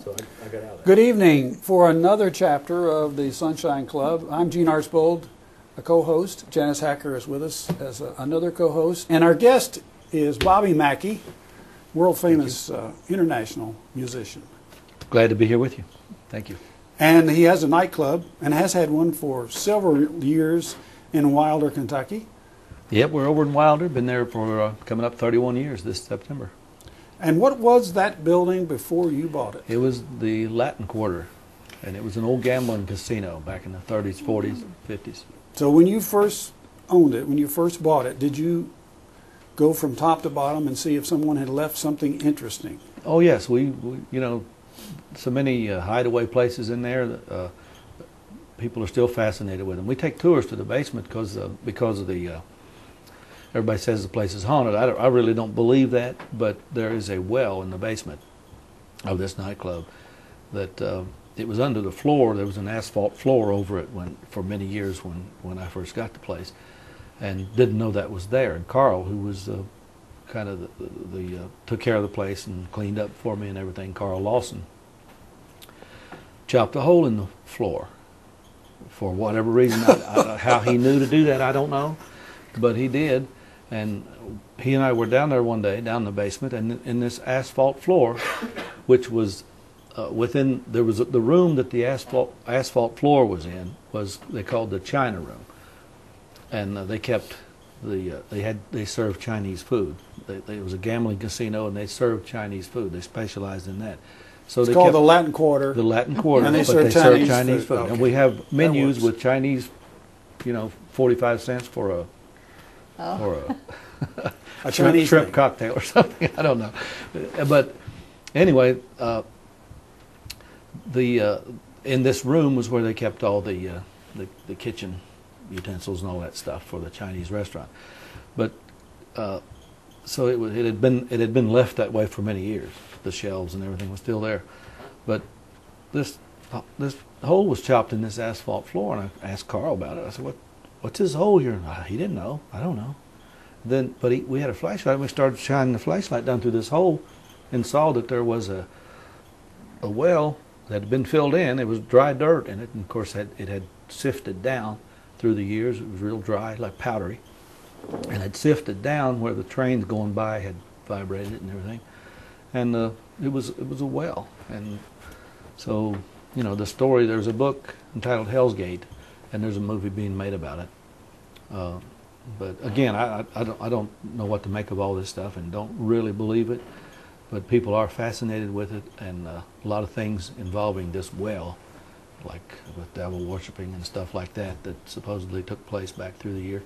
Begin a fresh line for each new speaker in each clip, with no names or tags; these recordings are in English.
So I got out of that.
Good evening. For another chapter of the Sunshine Club, I'm Gene Archbold, a co-host. Janice Hacker is with us as another co-host. And our guest is Bobby Mackey, world-famous international musician.
Glad to be here with you. Thank you.
And he has a nightclub, and has had one for several years in Wilder, Kentucky.
Yep, we're over in Wilder. Been there for coming up 31 years this September.
And what was that building before you bought it?
It was the Latin Quarter, and it was an old gambling casino back in the 30s, 40s, 50s.
So when you first owned it, when you first bought it, did you go from top to bottom and see if someone had left something interesting?
Oh yes, we you know, so many hideaway places in there that people are still fascinated with them. We take tours to the basement because of the everybody says the place is haunted. I really don't believe that, but there is a well in the basement of this nightclub that it was under the floor. There was an asphalt floor over it for many years when I first got the place, and didn't know that was there. And Carl, who was kind of took care of the place and cleaned up for me and everything, Carl Lawson, chopped a hole in the floor for whatever reason. How he knew to do that, I don't know, but he did. And he and I were down there one day, down in the basement, and in this asphalt floor, which was within, there was the room that the asphalt floor was in, was they called the China room, and they kept they served Chinese food. It was a gambling casino, and they served Chinese food. They specialized in that. So
It's
they
called
kept
the Latin Quarter.
the Latin Quarter,
And they
but
serve
they serve
Chinese
Chinese
food.
food,
Okay.
and we have menus
works.
with Chinese, 45 cents for a. Or
A
shrimp
Chinese thing.
cocktail or something. I don't know. But anyway, in this room was where they kept all the kitchen utensils and all that stuff for the Chinese restaurant. But so it had been left that way for many years. The shelves and everything was still there, but this hole was chopped in this asphalt floor, and I asked Carl about it. I said, What's this hole here? He didn't know. I don't know. Then, but we had a flashlight, and we started shining the flashlight down through this hole, and saw that there was a well that had been filled in. It was dry dirt in it, and of course it had sifted down through the years. It was real dry, like powdery, and had sifted down where the trains going by had vibrated it and everything. And it was a well. And so, the story. There's a book entitled Hell's Gate, and there's a movie being made about it. But again, I don't know what to make of all this stuff, and don't really believe it. But people are fascinated with it, and a lot of things involving this well, like with devil worshiping and stuff like that supposedly took place back through the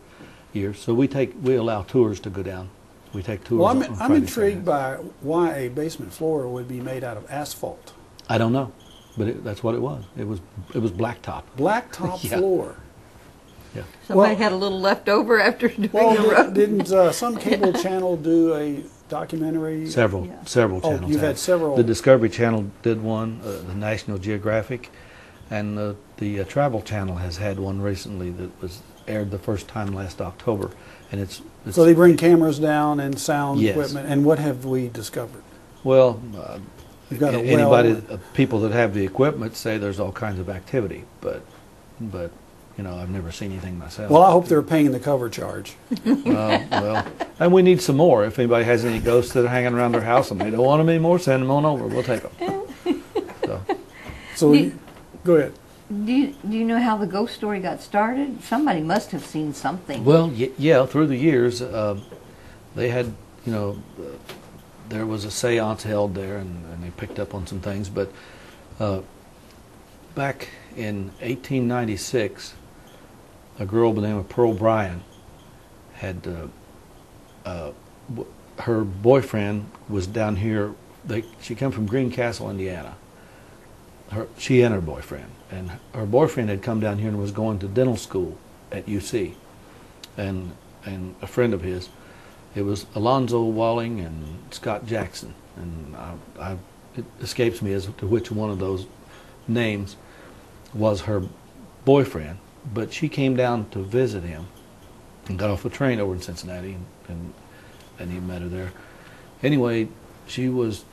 years. So we allow tours to go down. We take tours.
Well,
on
I'm intrigued
Friday,
by why a basement floor would be made out of asphalt.
I don't know, but that's what it was. It was blacktop.
Blacktop
Yeah.
floor.
Yeah.
Somebody had a little left over after doing the
Well,
road.
didn't some cable channel do a documentary?
Several channels.
you've had several.
The Discovery Channel did one, the National Geographic, and the Travel Channel has had one recently that was aired the first time last October, and it's
So they bring cameras down and sound
Yes.
equipment. And what have we discovered?
well.
You've got a
Anybody,
well.
people that have the equipment say there's all kinds of activity, but I've never seen anything myself.
Well, I hope they're paying the cover charge.
Well, and we need some more. If anybody has any ghosts that are hanging around their house and they don't want them anymore, send them on over. We'll take them.
So go ahead.
Do you know how the ghost story got started? Somebody must have seen something.
Well, yeah, through the years, they had, there was a seance held there, and they picked up on some things. But back in 1896, a girl by the name of Pearl Bryan had, her boyfriend was down here. She came from Greencastle, Indiana. She and her boyfriend. And her boyfriend had come down here and was going to dental school at UC. And a friend of his, it was Alonzo Walling and Scott Jackson. And it escapes me as to which one of those names was her boyfriend. But she came down to visit him and got off the train over in Cincinnati, and he met her there. Anyway, she was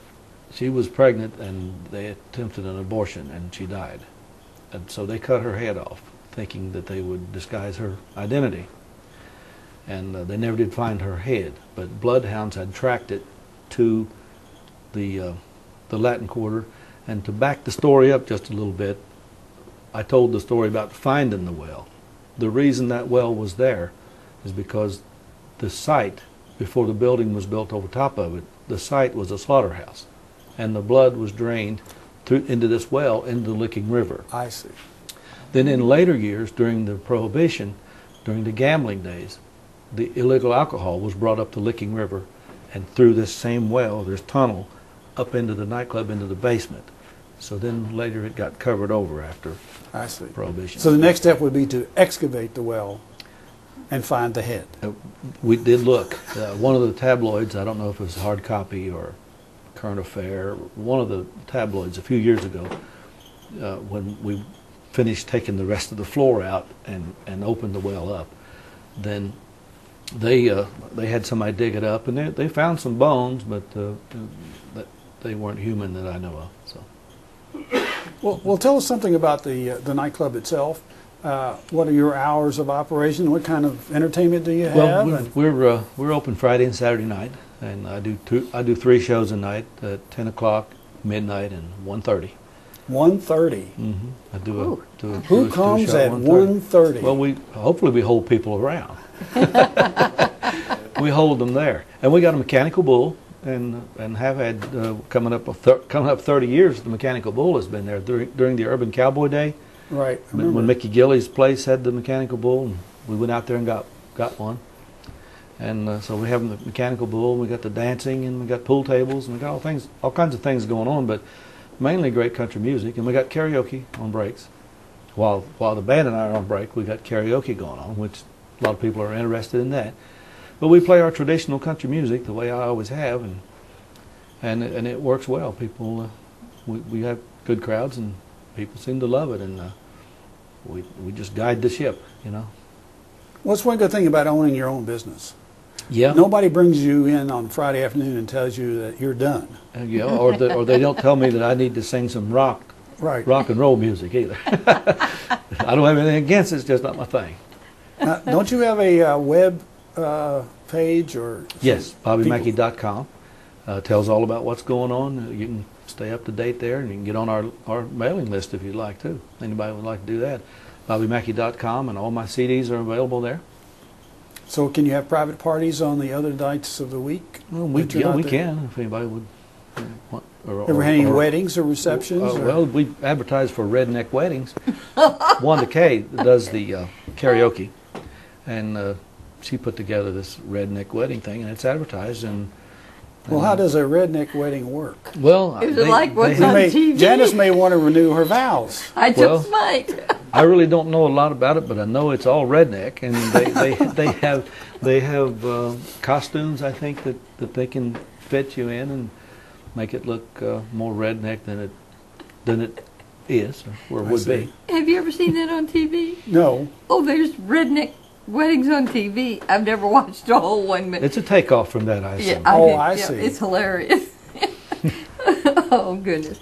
she was pregnant, and they attempted an abortion, and she died. And so they cut her head off, thinking that they would disguise her identity. And they never did find her head, but bloodhounds had tracked it to the Latin Quarter. And to back the story up just a little bit, I told the story about finding the well. The reason that well was there is because the site, before the building was built over top of it, the site was a slaughterhouse, and the blood was drained into this well into the Licking River.
I see.
Then in later years, during the Prohibition, during the gambling days, the illegal alcohol was brought up the Licking River, and through this same well, this tunnel, up into the nightclub, into the basement. So then later it got covered over after
I see.
Prohibition.
So the next step would be to excavate the well and find the head.
We did look. One of the tabloids, I don't know if it was Hard Copy or Current Affair, one of the tabloids a few years ago, when we finished taking the rest of the floor out and opened the well up, then they had somebody dig it up, and they found some bones, but they weren't human that I know of. So.
Well, tell us something about the nightclub itself. What are your hours of operation? What kind of entertainment do you have?
Well, we're open Friday and Saturday night, and I do 3 shows a night: 10 o'clock, midnight, and 1:30.
1:30.
Mm-hmm. I do a
Who comes at 1:30?
Well, hopefully we hold people around. We hold them there, and we got a mechanical bull, and have had coming up 30 years. The mechanical bull has been there during the Urban Cowboy Day.
Right.
When Mickey Gilley's place had the mechanical bull, and we went out there and got one. And so we have the mechanical bull, and we got the dancing, and we got pool tables, and we got all kinds of things going on, but mainly great country music. And we got karaoke on breaks. While the band and I are on break, we got karaoke going on, which a lot of people are interested in that. But we play our traditional country music the way I always have, and it works well. People, we have good crowds, and people seem to love it, and we just guide the ship, you know.
What's one good thing about owning your own business?
Yeah.
Nobody brings you in on Friday afternoon and tells you that you're done.
Yeah, or they don't tell me that I need to sing some rock and roll music either. I don't have anything against it; it's just not my thing.
Don't you have a web page or?
Yes, BobbyMackey.com tells all about what's going on. You can stay up to date there, and you can get on our mailing list if you'd like to. Anybody would like to do that. BobbyMackey.com, and all my CDs are available there.
So can you have private parties on the other nights of the week?
Well, we can, if anybody would want.
Ever had any weddings or receptions?
Well, we advertise for Redneck Weddings. Wanda Kay does the karaoke, and she put together this Redneck Wedding thing, and it's advertised.
Well, how does a redneck wedding work?
Well,
Is it like what's on TV?
Janice may want to renew her vows.
I just might.
I really don't know a lot about it, but I know it's all redneck, and they have costumes, I think, that they can fit you in and make it look more redneck than it is or would be.
Have you ever seen that on TV?
No.
Oh, there's redneck weddings on TV. I've never watched a whole one. But
It's a takeoff from that, I assume.
I see.
It's hilarious. Oh, goodness.